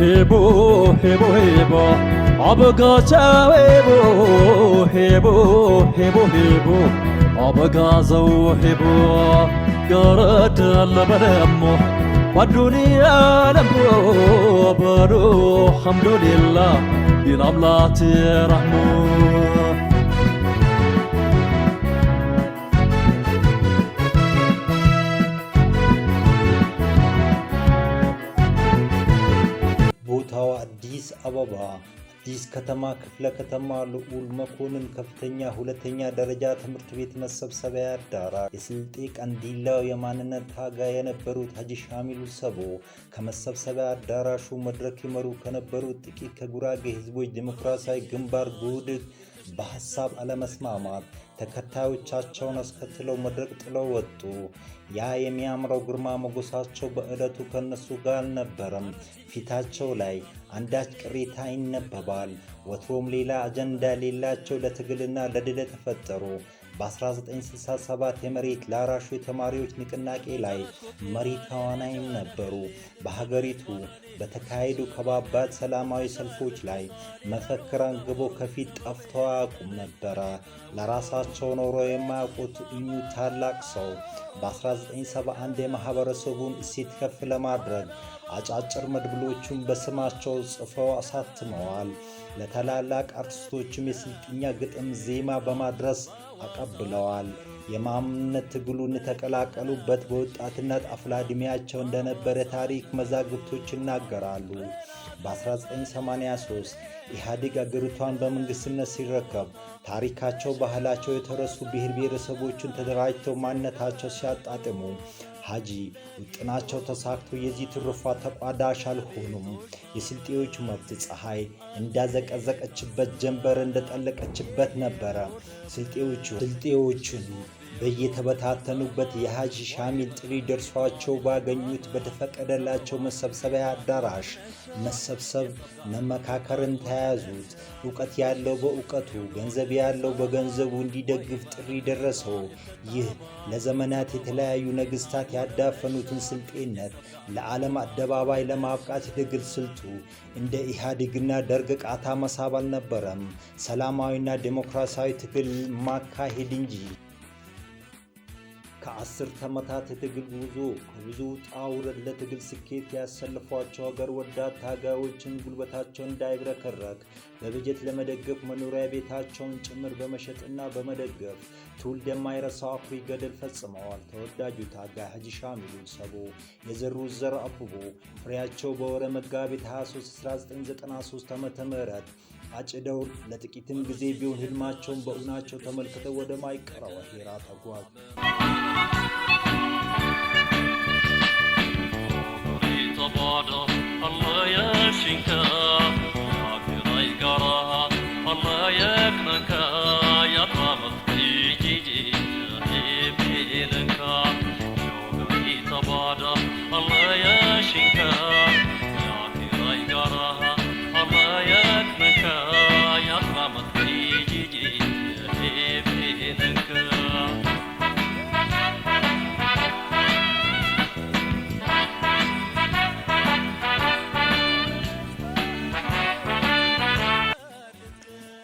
ሄቦ ሄቦ ሄቦ አበጋቻው ሄቦ ሄቦ ሄቦ ሄቦ አበጋዘው ሄቦ ገረዳለ በደሞ በዱንያ ለምቦ በዶ ሐምዱሊላህ ይላምላት ረህሙ ቦታው አዲስ አበባ አዲስ ከተማ ክፍለ ከተማ ልዑል መኮንን ከፍተኛ ሁለተኛ ደረጃ ትምህርት ቤት መሰብሰቢያ አዳራሽ የስልጤ ቀንዲላ የማንነት ታጋይ የነበሩት ሀጂ ሻሚሉ ሰቦ ከመሰብሰቢያ አዳራሹ መድረክ ይመሩ ከነበሩት ጥቂት ከጉራጌ ህዝቦች ዲሞክራሲያዊ ግንባር ጉህዴን በሐሳብ አለመስማማት ተከታዮቻቸውን አስከትለው መድረክ ጥለው ወጡ። ያ የሚያምረው ግርማ ሞገሳቸው በዕለቱ ከነሱ ጋር አልነበረም። ፊታቸው ላይ አንዳች ቅሬታ ይነበባል። ወትሮም ሌላ አጀንዳ ሌላቸው ለትግልና ለድል ተፈጠሩ። በ1967 የመሬት ላራሹ የተማሪዎች ንቅናቄ ላይ መሪ ተዋናይም ነበሩ። በሀገሪቱ በተካሄዱ ከባባድ ሰላማዊ ሰልፎች ላይ መፈክር አንግቦ ከፊት ጠፍተው አያውቁም ነበረ። ለራሳቸው ኖሮ የማያውቁት እኙ ታላቅ ሰው በ1971 የማህበረሰቡን እሴት ከፍ ለማድረግ አጫጭር መድብሎቹን በስማቸው ጽፈው አሳትመዋል። ለታላላቅ አርቲስቶችም የስልጥኛ ግጥም ዜማ በማድረስ አቀብለዋል። የማንነት ትግሉን ተቀላቀሉበት በወጣትነት አፍላ ዕድሜያቸው እንደነበረ ታሪክ መዛግብቶች ይናገራሉ። በ1983 ኢህአዴግ አገሪቷን በመንግስትነት ሲረከብ ታሪካቸው፣ ባህላቸው የተረሱ ብሔር ብሔረሰቦችን ተደራጅተው ማንነታቸው ሲያጣጥሙ ሀጂ ውጥናቸው ተሳክቶ የዚህ ትሩፋት ተቋዳሽ አልሆኑም። የስልጤዎች መብት ፀሐይ እንዳዘቀዘቀችበት ጀንበር እንደጠለቀችበት ነበረ። ስልጤዎቹን በየተበታተኑበት የሀጂ ሻሚል ጥሪ ደርሷቸው ባገኙት በተፈቀደላቸው መሰብሰቢያ አዳራሽ መሰብሰብ መመካከርን ተያያዙት። ዕውቀት ያለው በዕውቀቱ፣ ገንዘብ ያለው በገንዘቡ እንዲደግፍ ጥሪ ደረሰው። ይህ ለዘመናት የተለያዩ ነገስታት ያዳፈኑትን ስልጤነት ለዓለም አደባባይ ለማብቃት የትግል ስልቱ እንደ ኢህአዴግና ደርግ ቃታ መሳብ አልነበረም፣ ሰላማዊና ዴሞክራሲያዊ ትግል ማካሄድ እንጂ። ከ10 ዓመታት የትግል ጉዞ ከብዙ ውጣ ውረድ ለትግል ስኬት ያሰለፏቸው ሀገር ወዳድ ታጋዮችን ጉልበታቸውን እንዳይብረከረክ በበጀት ለመደገፍ መኖሪያ ቤታቸውን ጭምር በመሸጥና በመደገፍ ትውልድ የማይረሳው አኩሪ ገድል ፈጽመዋል። ተወዳጁ ታጋይ ሀጂ ሻሚሉ ሰቦ የዘሩት ዘር አብቦ ፍሬያቸው በወረ መጋቢት 23 1993 ዓ.ም አጭደው ለጥቂትም ጊዜ ቢሆን ህልማቸውን በእውናቸው ተመልክተው ወደ ማይቀረው ሄራ ተጓዙ። الله يشفيك يا في قراها الله يكرمك يا طامط جيجي بينك شوقي تبادا الله يشفيك يا في قراها الله يكرمك يا طامط جيجي بينك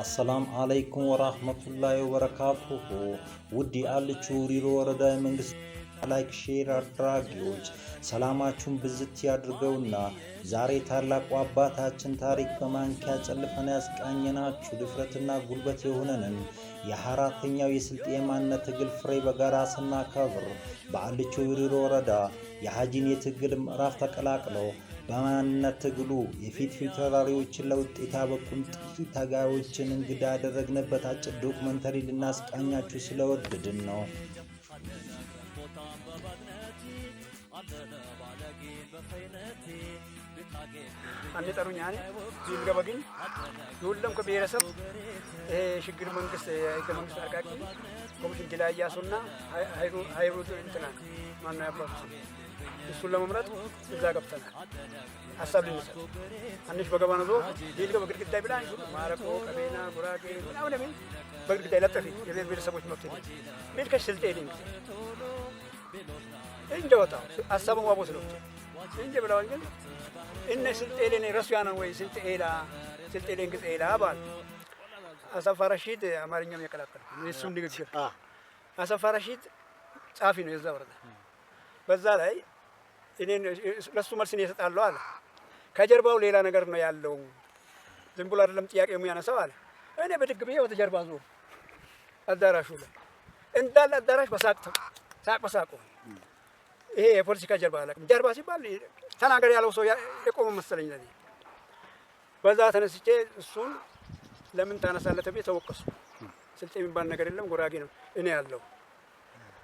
አሰላም አለይኩም ወራህመቱላሂ ወበረካቱሁ። ውድ የአልቹ ሪሮ ወረዳ የመንግስት ላይክ ሼር አድራጊዎች ሰላማችሁን ብዝት ያድርገውና ዛሬ ታላቁ አባታችን ታሪክ በማንኪያ ጨልፈን ያስቃኘናችሁ ድፍረትና ጉልበት የሆነንን የ4ኛው የስልጤ የማንነት ትግል ፍሬ በጋራ ስናከብር በአልቹ ሪሮ ወረዳ የሀጂን የትግል ምዕራፍ ተቀላቅለው በማንነት ትግሉ የፊት ተራሪዎችን ለውጤት ያበቁን ጥቂት ታጋዮችን እንግዳ ያደረግንበት አጭር ዶክመንተሪ ልናስቃኛችሁ ስለወደድን ነው። አንዴ ጠሩኝ አኔ ዚል ገበግኝ ሁሉም ከብሔረሰብ ሽግግር መንግስት ህገ መንግስት አርቃቂ ኮሚሽን ጅላያሱና ሃይሩ እንትና ማነው ያባቱ እሱን ለመምረጥ እዛ ገብተናል። ሐሳብ ልንሰጥ አንሽ በገባና ዞ ዲል ገበ ግድግዳ ብላኝ ማረቆ ቀቤና ጉራጌ ምናምን ምን በግድግዳ ለጥፊ የብሔር ብሔረሰቦች መብት ነው ምን ከስልጤ ሊንክ እንደወጣው ሐሳቡን ዋቦት ነው እንጂ ብለዋል። ግን إن سلطين رسيانا وي سلطين قص إلى بال أسافر رشيد أمارين يوم يكلاكل يسون دقيقة أسافر رشيد صافي نو يزور ده بزالاي إنين لسه مرسين يستعلوا على كجرباو ليلا نجار نيالو زنبولار لم تياك يومي أنا سوال أنا بدك بيه وتجربا زور الدراش ولا إن دال الدراش بساقو إيه بوليسيكا جربا لك جربا سيبال ثنا قري على وصويا يقوم مسلين ذي بزات أنا سيجي السون لمن تانا سالة تبي توقص سلتي من بان نجار لهم قراقين إني علو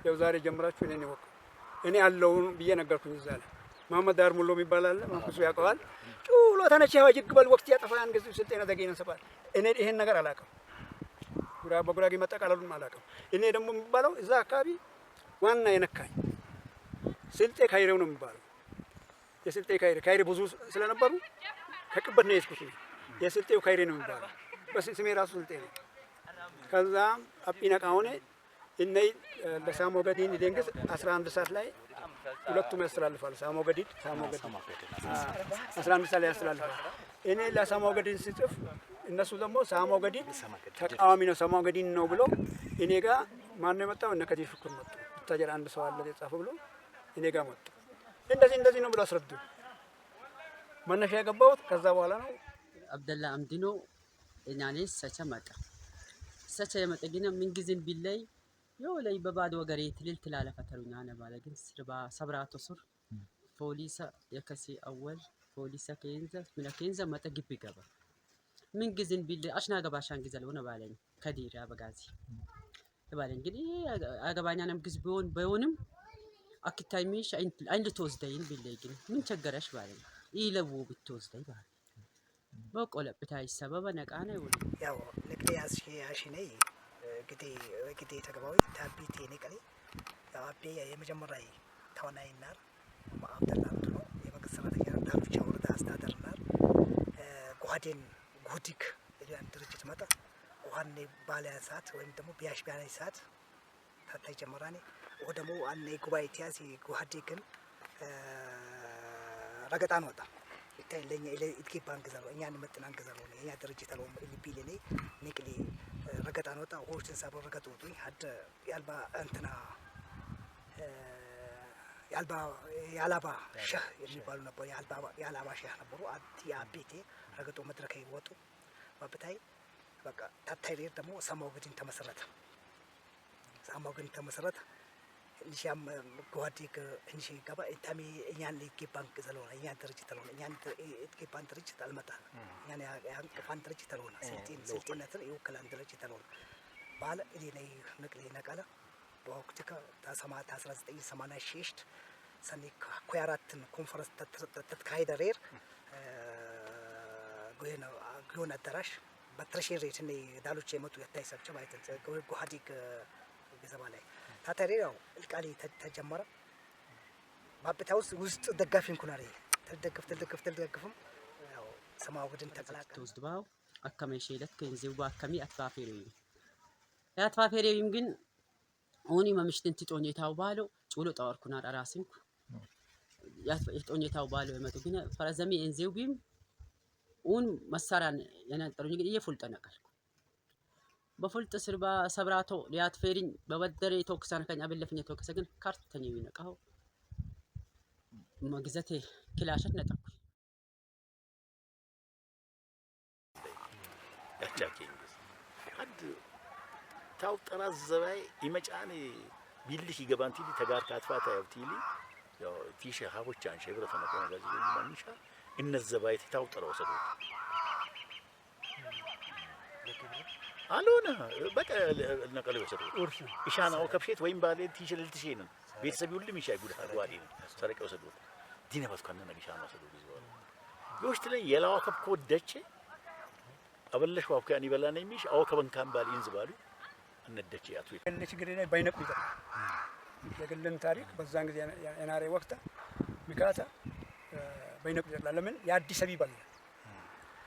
يوزاري جمرات فيني وق إني علو بيه نجار كوني زال محمد دار ملو مبالال ما كسويا قال شو لو ثنا شيء واجد قبل وقت يا تفان قصدي سلتي ندقين سبال إني إيه نجار علاقة بقراقي متى قالوا ما علاقة إني دم مبالو إذا كابي وانا ينكاي سلتي خيرون مبالو يا سلتي خير بزوج سلنا بارو كبرنا يسكتوا يا سلتي وخيرين مبالو بس اسمي راس سلتي كذا أبينا كونه إني لسامو قدين يدينكس أسران بسات لاي ولكتم أسران الفال سامو قديد أسران بسات لاي أسران الفال إني لسامو قدين سيتف الناس ودمو سامو قديد تكامينو سامو قدين نوبلو إني كا ما نمتى ونكدي فكر متى تجار عند سوال الذي تفعله إني كا متى إن دزين نوبلو سردو من نشأ قبوت كذا ولا نو عبد الله أمدينو يعني سچا متى سچا متى جينا من جزء بالله يولي ببعد وقريت للتلالة فتروني أنا بالجن سربا صبرات وصر فوليسا يكسي أول فوليسا كينزا متى جيب بجبا من جزء بالله أشنا جبا عشان جزلونا بالين كدير يا بجازي بالين جدي أجباني أنا مجز بيونم أكيد تايميش أين لتوزدين بالله جن من شجرش بالين يلوو بالتوزدين بالين بقول بتاعي السبب أنا كأنا يقول ያው ንግዴ ያሽነይ ግዴ ተገባዊ ታቢቴ ንቀሌ ያው አቤ የመጀመሪያ ተዋናይናር ማአብደላንቱ ነው የመንግስት ሰራተኛ ዳርቻ ወረዳ አስተዳደርናር ጓዴን ጉዲክ ያን ድርጅት መጣ ዋኔ ባለ ሰዓት ወይም ደግሞ ቢያሽ ቢያኔ ሰዓት ታታይ ጀመራኔ ወደሞ አኔ ጉባኤ ቲያሲ ጓዴክን ረገጣን ወጣ ይታይለኛ ኢትኪ ባንክ ዘሮ እኛን መጥናን ገዘሮ ነው እኛ ድርጅት አለው ኢሊቢልኔ ንቅሊ ረገጣን ወጣ ሆሽን ሳቦ ረገጡ ወጡኝ ሀደ ያልባ እንትና ያላባ ሸህ የሚባሉ ነበር ያላባ ሸህ ነበሩ አቲ አቤቴ ረገጡ መድረክ ይወጡ ባብታይ በቃ ታታይሬ ደግሞ ሰማው ግድን ተመሰረተ እንሻም ጓዲክ እንሺ ገባ እንታሚ እኛን ለቂ ባንክ ዘሎና እኛ ድርጅት ዘሎና እኛን ለቂ ባንክ ድርጅት አልመጣ እኛን ያን ባንክ ድርጅት ዘሎና ስልጤነትን ይወክላል ድርጅት ዘሎና ባለ እኔ ላይ ንቅሌ ነቀለ በወቅቱ ከ19 1986 ሰኒክ ኮያራትን ኮንፈረንስ ተካሂደሬር ጎና አዳራሽ በትረሽሬት እኔ ዳሎች የመጡ ያታይሰብቸው ማለት ጓዲክ ገዘባላይ ታታሪው ልቃሊ ተጀመረ ባብታውስ ውስጥ ደጋፊን ኩናሪ ተደግፍም ያው ሰማው ግድን ተቀላቀለ ተወስድባው አከመሽ ይለት ከንዚው ባከሚ አትፋፌሪም ግን ኦኒ መምሽትን ትጦኝታው ባሎ ጩሎ ጣወርኩና ራራሲንኩ ያትጦኝታው ባሎ የመጡ ግን ፈረዘሚ እንዚው ቢም ኡን መሳራን የነጠሩኝ ግን እየፉልጠነቀልኩ በፉልጥ ስርባ ሰብራቶ ሊያት ፌሪኝ በበደሬ ቶክሳን ከኛ በለፍኝ ቶክሰ ግን ካርተኛ ይነቃው መግዘቴ ክላሸት ነጠኩ ያቻኪኝ አድ ታው ጠራዝ ዘባይ ይመጫኔ ቢልሽ ይገባንቲ ተጋር ካትፋታ ያውቲሊ ያው ቲሸ ሀቦች አንሸ ብረተ መቆና ጋዚ ማንሻ እነዘባይ ታው ጠራው ሰዱ አሎና በቃ ነቀለው ሰዱ ኢሻናው ከብሼት ወይም ባለ ቲሸ ልትሸይን ቤተሰብ ሁሉም ይሻይ ጉድ አጓዲ ሰረቀው ሰዱ ዲነባስ ካነ ነግሻናው ሰዱ ቢዘው ይወስት ላይ የላዋ ከብ ኮደቼ አበለሽ ዋብካኒ በላና የሚሽ አው ከበንካም ባል ይንዝባሉ እነደች ያቱ ለችግር ላይ ባይነቁ ይጣ የግልን ታሪክ በዛን ጊዜ የናሬ ወቅት ሚካታ ባይነቁ ይጣ ለምን የአዲስ አበባ ባል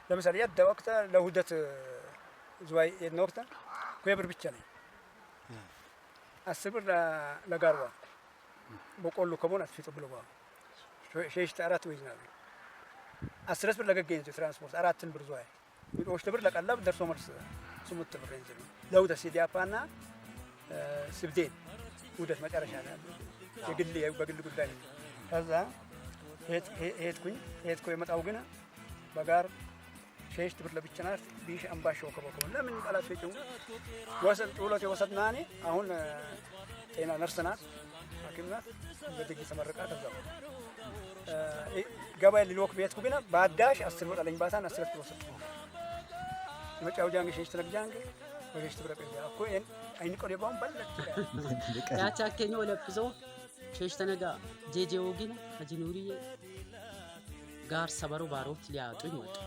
ለምሳሌ ያደ ወቅት ለሁደት ዝዋይ የነወቅት ኮብር ብቻ ነው 10 ብር ለጋርዋ በቆሎ ከቦን አፍጥቶ ብለዋ ሸሽት አራት ወይና 10 ብር ለገገኝ ትራንስፖርት 4 ብር ዞይ ቢሮሽ ብር ለቀለብ ደርሶ መልስ 8 ብር እንጂ ለውደ ሲዲያፓና ስብዴን ውደት መጨረሻ ላይ የግል በግል ጉዳይ ከዛ ሄድኩ የመጣው ግን በጋር 6 ብር ለብቻናት ቢሽ አምባሻው ከበከው ለምን ቃላት ፈጭው ወሰን ጡሎት የወሰድናኔ አሁን ጤና ነርስናት ሐኪምናት በድግ ተመረቃ ተዛው ገባይ ሊሎክ ቤትኩ ግን ባዳሽ 10 ብር አለኝ ባታን 10 ብር ወሰድኩ መጫው ጃንግ 6 ተነግጃንግ ወይስ ትብረቀኛ እኮ አይን ቆሌባውን በለች ያቻከኝ ወለብዞ 6 ተነጋ ጄጄው ግን አጂኑሪ ጋር ሰበሩ ባሮት ሊያጡኝ ወጡ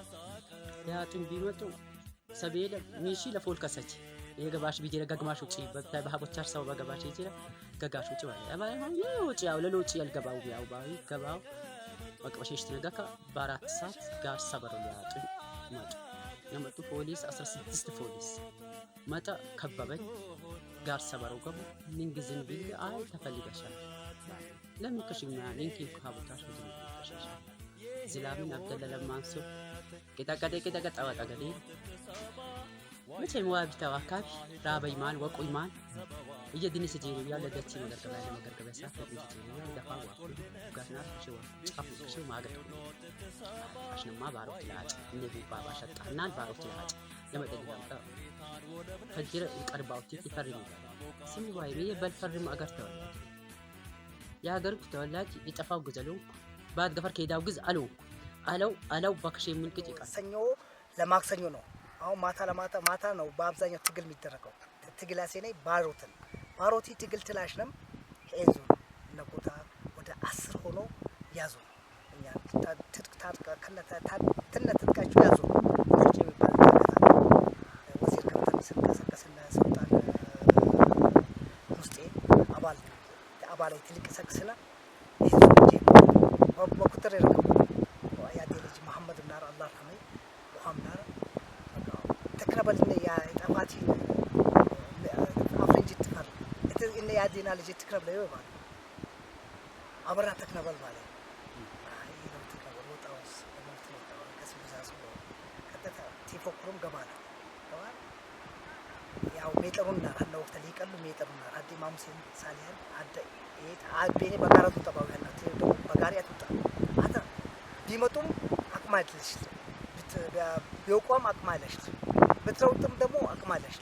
ሊያጡኝ ቢመጡ ሰቤለ ሚሺ ለፎል ከሰች የገባሽ ቢጂ ለጋግማሽ ውጪ በታይ በሀቦቻር ሰው በገባሽ ይችላል ገጋሽ ውጪ ማለት አባይ ነው ውጪ ያው ለሎጪ ያልገባው ያው ባይ ገባው ወቅበሽሽ ተነጋካ በአራት ሰዓት ጋር ሰበሩ ሊያጡኝ መጡ የመጡ ፖሊስ 16 ፖሊስ መጣ ከበበኝ ጋር ሰበሩ ገቡ ምን ግዝን ቢል አይ ተፈልገሻል ለምን ከሽኛ ሊንክ ሀቦቻር ብዙ ከሽሻ ዝላምን አብደላ ለማንሱ ከታቀደ ወጣገዴ መቼም ዋብታው አካባቢ ራበይ ማል ወቁይ ማል እየድንስ ጄሩ ያለ ደቺ ነገር ከላይ ነገር ከበሳት ነው ደፋው ጋና ሽዋ ጫፉ ሽው ማገድ አሽነማ ባሮት ላጭ እነቢ ባባ ሸጣናል ባሮት ላጭ ለመጠየቅ ፈጅር ይቀርባውት ይፈርም ስም ባይ በልፈርም አገርተው ያገር ተወላጅ ይጠፋው ግዘሉ ባድ ገፈር ከዳው ግዝ አለው ባክሽ ምልክት ይቃል ሰኞ ለማክሰኞ ነው አሁን ማታ ነው በአብዛኛው ትግል የሚደረገው ትግላሴ ላይ ባሮቲ ትግል ትላሽንም ሄዙ ለቦታ ወደ 10 ሆኖ ያዙ እኛ ትጥቃ ትጥቃቸው ያዙ ወርጭ የሚባል ወዚር ከተማ ስንቀሰቀስና ሱልጣን ሙስጤ አባል ትልቅ ሰክስና በቁጥር ይረከቡ ያዴ ልጅ መሐመድ ናር አላህ ከመይ ሙሐመድ ተከረበልነ ያ ጠፋቲ አፍሪጅ ትፈር እነ ያዴና ልጅ ተከረበለ ይባል አበራ ተከረበል ማለት ይሄው ተከረበል ወጣውስ ለሞት ነው ከስብዛሱ ከተታ ቲፎክሩም ገባለ ያው ሜጠሩና አለ ወቅት ሊቀሉ ሜጠሩና አዲ ማሙሴን ሳሊያን አደ አቤኔ በጋራቱ ተባው ያለው በጋሪያቱ አታ ቢመጡም አቅማለሽ ቢወቋም አቅማለሽ በትረውጥም ደግሞ አቅማለሽ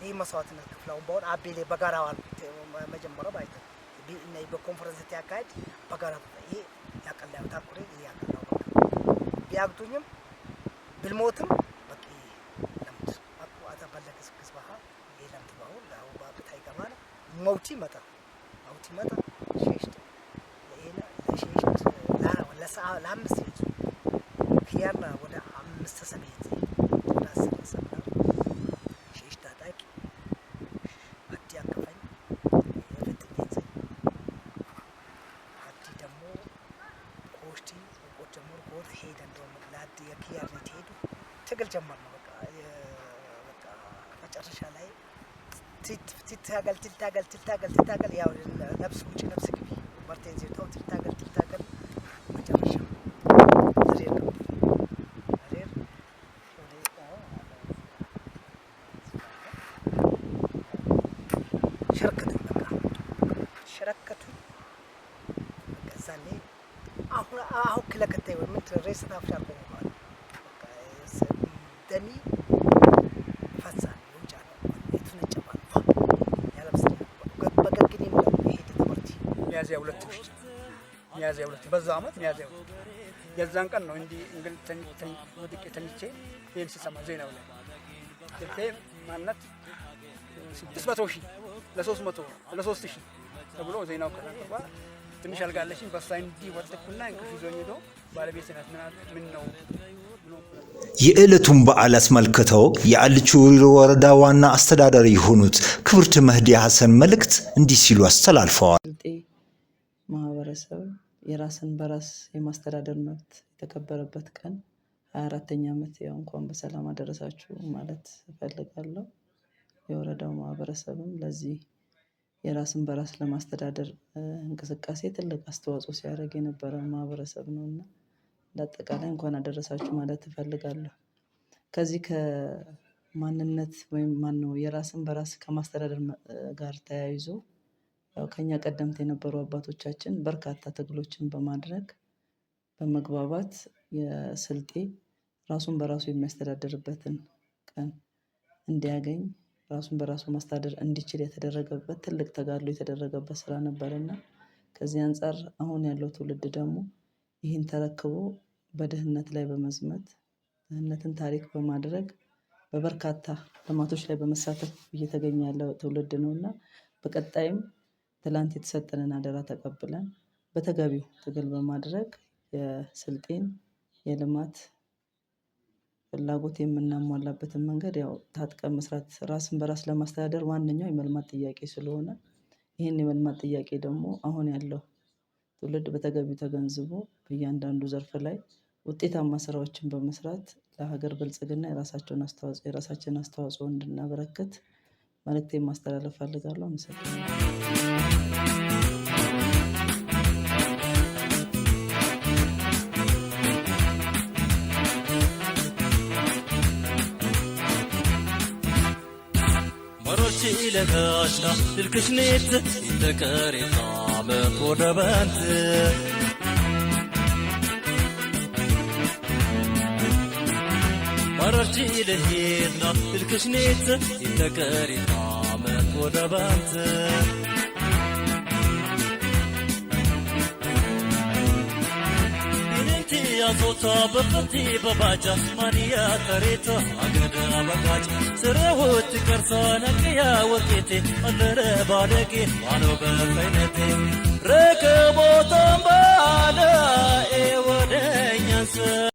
ይሄ መስዋዕትነት ከፍላው ባውን አቤሌ በጋራው መጀመሪያው ባይተ ቢእነ በኮንፈረንስ ያካሄድ በጋራ ይሄ ያቀላው ታኩሬ ያቀላው ቢያግቱኝም ብልሞትም በቂ ለምት አቋታ ባለከስ ከስባህ ይላምት ባው ላው ባብታይ ገባና ሞቲ መጣ ሸሽት ለይና ለሸሽት ለአምስት ልጅ ኪያና ወደ 5 ሰቤት ወደ 10 ሰቤት ሸሽት አጣቂ አዲ አከፈኝ የፍትኝት አዲ ደግሞ ኮሽቲ ቆጨሙር ኮት ሄደ እንደውም ለአዲ የኪያና ተሄዱ ትግል ጀመር ነው በቃ መጨረሻ ላይ ትታገል ያው ነፍስ ውጪ ነፍስ ግቢ ማርቲን ዘውታው ትታገል መጨረሻ ሸረከቱ ከዛኔ አሁን ክለከታይ ወይ ምን ሬስ ታፍሻል በቃ ደሚ ፈሳ ሚያዚያ 2 በዛ አመት ሚያዚያ የዛን ቀን ነው እንዲ እንግል ወድቄ ተኝቼ ይሄን ሲሰማ ዜናው ላይ ለቴም ማነት 600 ሺህ ለ300 ለ3000 ተብሎ ዜናው ከተነበበ ትንሽ አልጋለሽኝ በሷ እንዲ ወጥኩና እንቅልፍ ይዞኝ ሄዶ ባለቤቴ ናት ምን ነው የዕለቱን በዓል አስመልክተው የአልቹ ወረዳ ዋና አስተዳዳሪ የሆኑት ክብርት መህዲ ሐሰን መልእክት እንዲህ ሲሉ አስተላልፈዋል። ማህበረሰብ የራስን በራስ የማስተዳደር መብት የተከበረበት ቀን 24ኛ ዓመት ያው እንኳን በሰላም አደረሳችሁ ማለት እፈልጋለሁ። የወረዳው ማህበረሰብም ለዚህ የራስን በራስ ለማስተዳደር እንቅስቃሴ ትልቅ አስተዋጽኦ ሲያደርግ የነበረ ማህበረሰብ ነውና ለአጠቃላይ እንኳን አደረሳችሁ ማለት እፈልጋለሁ። ከዚህ ከማንነት ወይም ማነው የራስን በራስ ከማስተዳደር ጋር ተያይዞ ያው ከኛ ቀደምት የነበሩ አባቶቻችን በርካታ ትግሎችን በማድረግ በመግባባት የስልጤ ራሱን በራሱ የሚያስተዳድርበትን ቀን እንዲያገኝ ራሱን በራሱ ማስተዳደር እንዲችል የተደረገበት ትልቅ ተጋድሎ የተደረገበት ስራ ነበርና ከዚህ አንፃር አሁን ያለው ትውልድ ደግሞ ይህን ተረክቦ በድህነት ላይ በመዝመት ድህነትን ታሪክ በማድረግ በበርካታ ልማቶች ላይ በመሳተፍ እየተገኘ ያለው ትውልድ ነውና በቀጣይም ትላንት የተሰጠንን አደራ ተቀብለን በተገቢው ትግል በማድረግ የስልጤን የልማት ፍላጎት የምናሟላበትን መንገድ ያው ታጥቀን መስራት ራስን በራስ ለማስተዳደር ዋነኛው የመልማት ጥያቄ ስለሆነ ይህን የመልማት ጥያቄ ደግሞ አሁን ያለው ትውልድ በተገቢው ተገንዝቦ በእያንዳንዱ ዘርፍ ላይ ውጤታማ ስራዎችን በመስራት ለሀገር ብልጽግና የራሳችንን አስተዋጽኦ እንድናበረክት መልእክቴን ማስተላለፍ ፈልጋለሁ። አመሰግናለሁ። لكاشنا الكشنيت يتكاري طعمت ودبنت مررتي لهيدنا الكشنيت يتكاري طعمت ودبنت يا صوتا بقتي بباجا مانيا تريتا أقدا بقاج سروت كرسانك يا وكيتي أدر بالكي وانو بفينتي ركب